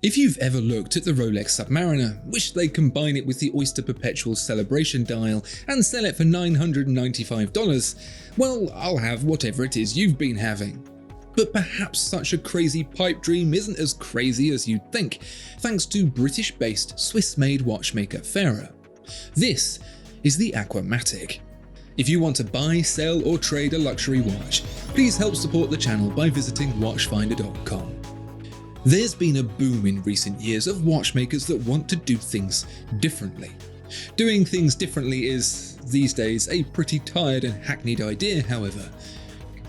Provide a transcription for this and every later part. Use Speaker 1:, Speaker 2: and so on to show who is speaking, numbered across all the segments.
Speaker 1: If you've ever looked at the Rolex Submariner, wish they'd combine it with the Oyster Perpetual Celebration dial and sell it for $995, well, I'll have whatever it is you've been having. But perhaps such a crazy pipe dream isn't as crazy as you'd think, thanks to British-based Swiss-made watchmaker Thurso. This is the AquaMatic. If you want to buy, sell or trade a luxury watch, please help support the channel by visiting watchfinder.com. There's been a boom in recent years of watchmakers that want to do things differently. Doing things differently is, these days, a pretty tired and hackneyed idea, however.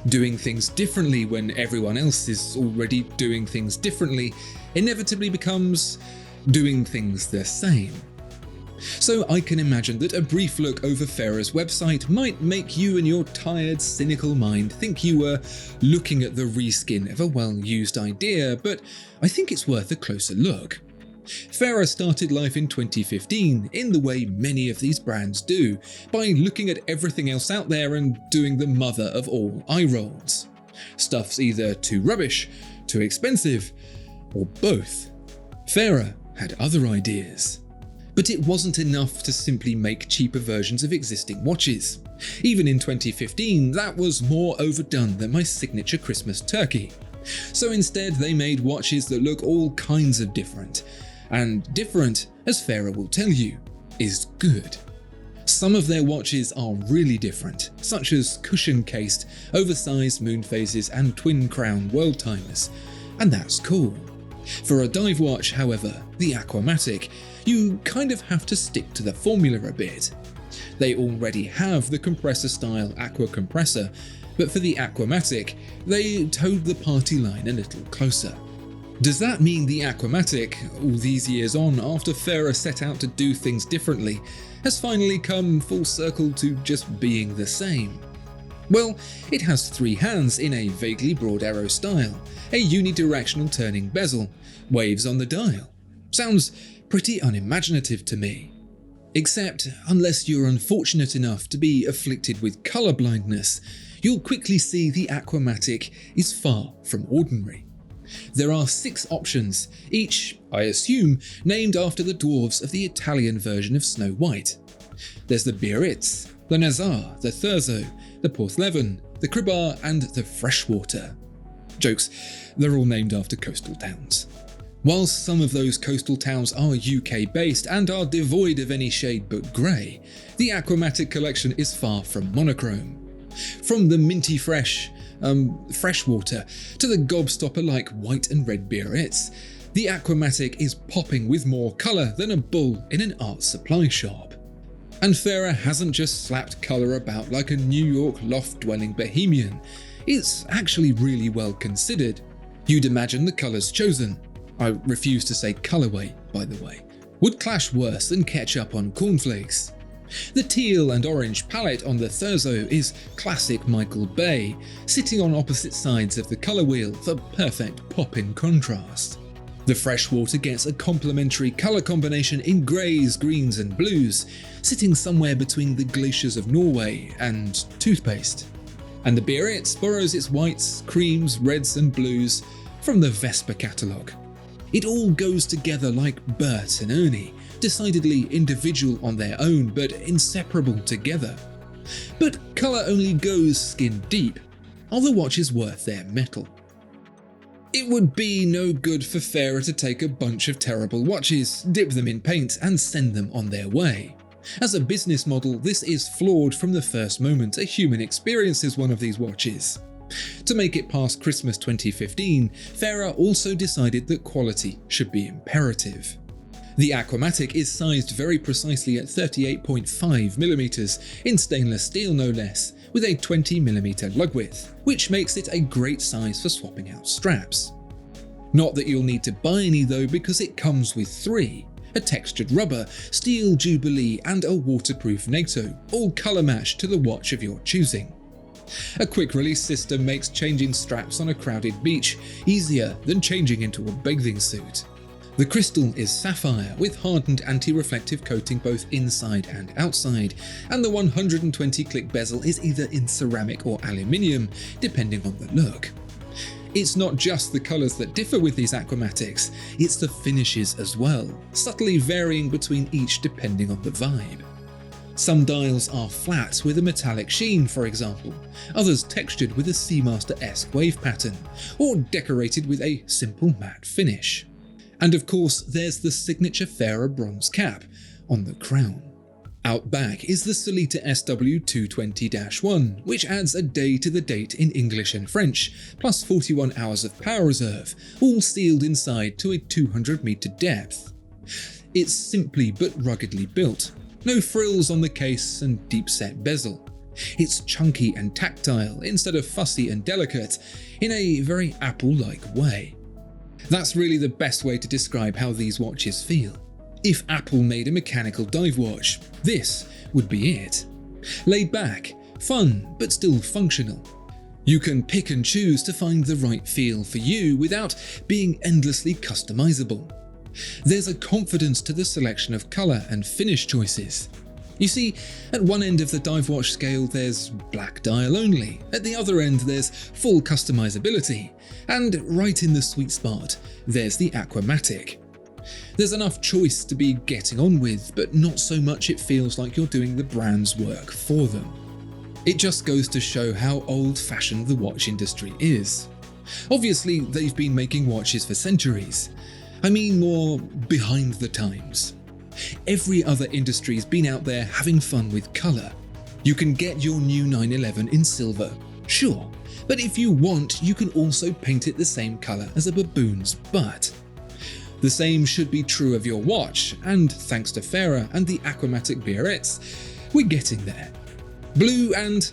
Speaker 1: Doing things differently when everyone else is already doing things differently inevitably becomes doing things the same. So I can imagine that a brief look over Thurso's website might make you and your tired, cynical mind think you were looking at the reskin of a well-used idea, but I think it's worth a closer look. Thurso started life in 2015 in the way many of these brands do, by looking at everything else out there and doing the mother of all eye rolls. Stuff's either too rubbish, too expensive, or both. Thurso had other ideas. But it wasn't enough to simply make cheaper versions of existing watches. Even in 2015, that was more overdone than my signature Christmas turkey. So instead, they made watches that look all kinds of different. And different, as Thurso will tell you, is good. Some of their watches are really different, such as cushion-cased, oversized moon phases and twin crown world timers, and that's cool. For a dive watch, however, the AquaMatic, you kind of have to stick to the formula a bit. They already have the compressor-style aqua compressor, but for the AquaMatic, they towed the party line a little closer. Does that mean the AquaMatic, all these years on after Thurso set out to do things differently, has finally come full circle to just being the same? Well, it has 3 hands in a vaguely broad arrow style, a unidirectional turning bezel, waves on the dial. Sounds pretty unimaginative to me. Except, unless you're unfortunate enough to be afflicted with colour blindness, you'll quickly see the AquaMatic is far from ordinary. There are 6 options, each, I assume, named after the dwarves of the Italian version of Snow White. There's the Biarritz, the Nazar, the Thurso, the Porthleven, the Kribar and the Freshwater. Jokes, they're all named after coastal towns. Whilst some of those coastal towns are UK based and are devoid of any shade but grey, the AquaMatic collection is far from monochrome. From the minty Freshwater to the gobstopper-like white and red Biarritz, the AquaMatic is popping with more colour than a bull in an art supply shop. And Thurso hasn't just slapped colour about like a New York loft-dwelling bohemian, it's actually really well considered. You'd imagine the colours chosen, I refuse to say colourway by the way, would clash worse than ketchup on cornflakes. The teal and orange palette on the Thurso is classic Michael Bay, sitting on opposite sides of the colour wheel for perfect pop-in contrast. The Freshwater gets a complementary colour combination in greys, greens and blues, sitting somewhere between the glaciers of Norway and toothpaste. And the Biarritz borrows its whites, creams, reds and blues from the Vespa catalogue. It all goes together like Bert and Ernie, decidedly individual on their own but inseparable together. But colour only goes skin deep. Are the watches worth their metal? It would be no good for Thurso to take a bunch of terrible watches, dip them in paint and send them on their way. As a business model, this is flawed from the first moment a human experiences one of these watches. To make it past Christmas 2015, Thurso also decided that quality should be imperative. The AquaMatic is sized very precisely at 38.5mm in stainless steel no less, with a 20mm lug width, which makes it a great size for swapping out straps. Not that you'll need to buy any though, because it comes with 3, a textured rubber, steel jubilee and a waterproof NATO, all colour matched to the watch of your choosing. A quick release system makes changing straps on a crowded beach easier than changing into a bathing suit. The crystal is sapphire with hardened anti-reflective coating both inside and outside, and the 120 click bezel is either in ceramic or aluminium, depending on the look. It's not just the colours that differ with these AquaMatics, it's the finishes as well, subtly varying between each depending on the vibe. Some dials are flat with a metallic sheen, for example, others textured with a Seamaster-esque wave pattern, or decorated with a simple matte finish. And of course, there's the signature Fera bronze cap on the crown. Out back is the Solita SW220-1, which adds a day to the date in English and French, plus 41 hours of power reserve, all sealed inside to a 200-meter depth. It's simply but ruggedly built. No frills on the case and deep-set bezel. It's chunky and tactile instead of fussy and delicate, in a very Apple-like way. That's really the best way to describe how these watches feel. If Apple made a mechanical dive watch, this would be it. Laid back, fun, but still functional. You can pick and choose to find the right feel for you without being endlessly customizable. There's a confidence to the selection of colour and finish choices. You see, at one end of the dive watch scale there's black dial only, at the other end there's full customizability, and right in the sweet spot there's the AquaMatic. There's enough choice to be getting on with, but not so much it feels like you're doing the brand's work for them. It just goes to show how old-fashioned the watch industry is. Obviously, they've been making watches for centuries. I mean more behind the times. Every other industry's been out there having fun with colour. You can get your new 911 in silver, sure, but if you want, you can also paint it the same colour as a baboon's butt. The same should be true of your watch, and thanks to Fera and the AquaMatic Biarritz, we're getting there. Blue and,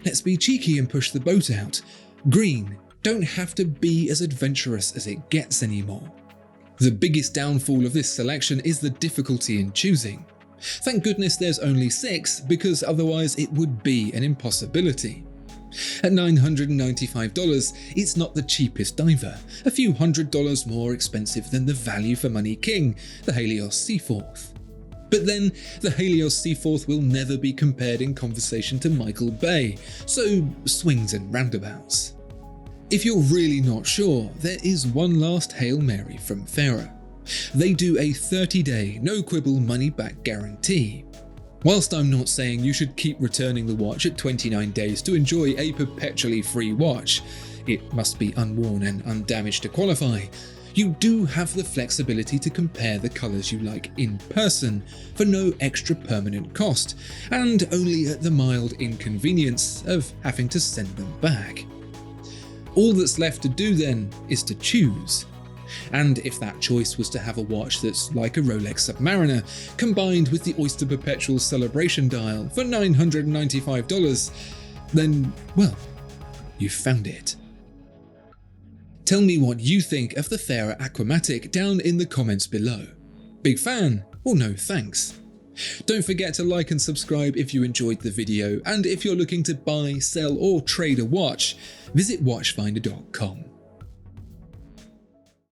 Speaker 1: let's be cheeky and push the boat out, green don't have to be as adventurous as it gets anymore. The biggest downfall of this selection is the difficulty in choosing. Thank goodness there's only 6, because otherwise it would be an impossibility. At $995, it's not the cheapest diver, a few $100s more expensive than the value for money king, the Helios Seaforth. But then, the Helios Seaforth will never be compared in conversation to Michael Bay, so swings and roundabouts. If you're really not sure, there is one last Hail Mary from Fera. They do a 30-day, no-quibble money-back guarantee. Whilst I'm not saying you should keep returning the watch at 29 days to enjoy a perpetually free watch, it must be unworn and undamaged to qualify, you do have the flexibility to compare the colours you like in person for no extra permanent cost, and only at the mild inconvenience of having to send them back. All that's left to do then is to choose. And if that choice was to have a watch that's like a Rolex Submariner, combined with the Oyster Perpetual Celebration dial for $995, then, well, you've found it. Tell me what you think of the Fera AquaMatic down in the comments below. Big fan or no thanks? Don't forget to like and subscribe if you enjoyed the video, and if you're looking to buy, sell or trade a watch, visit watchfinder.com.